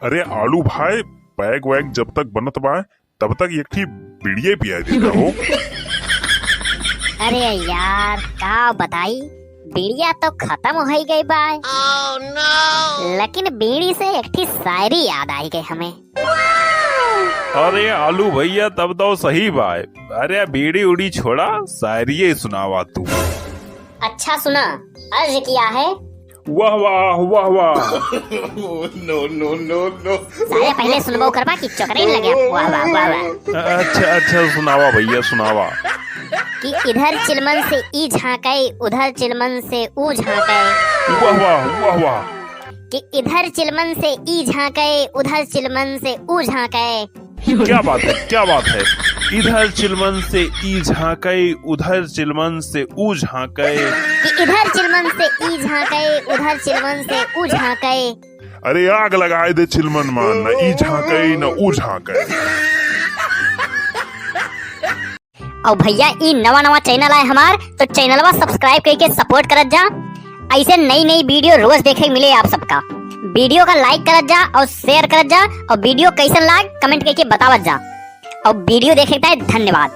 अरे आलू भाई, बैग वैग जब तक बनत बा तब तक एक ठी बीड़िए पिया देता हो। अरे यार का बताई, बीड़िया तो खत्म हो ही गई बा। oh, no! लेकिन बीड़ी से एक ठी शायरी याद आई गई हमें। अरे आलू भैया तब तो सही बाय। अरे बीड़ी उड़ी छोड़ा, शायरी सुनावा तू। अच्छा सुना, अर्ज किया है। वाह वाह वाह वाह। No no no no. सारे पहले सुनबो करबा कि चकरे लगे। वाह वाह वाह वाह। अच्छा सुनावा भैया सुनावा। कि इधर चिलमन से ई झांके, उधर चिलमन से ऊ झांके। वाह वाह वाह वाह। कि इधर चिलमन से ई झांके, उधर चिलमन से ऊ झांके। क्या बात है, क्या बात है। इधर चिलमन से ई झांके, उधर चिलमन से ऊ झांके। कि इधर चिलमन से ई झांके, उधर चिलमन से ऊ झांके। अरे आग लगाए दे चिलमन मान, न ई झांके न ऊ झांके। और भैया ई नवा चैनल है हमार, तो चैनलवा सब्सक्राइब करके सपोर्ट करत जा। ऐसे नई वीडियो रोज देखे मिले आप सबका। वीडियो का लाइक करत जा और शेयर करत जा, और वीडियो कैसन लाग कमेंट करके बतावत जा। और वीडियो देखे धन्यवाद।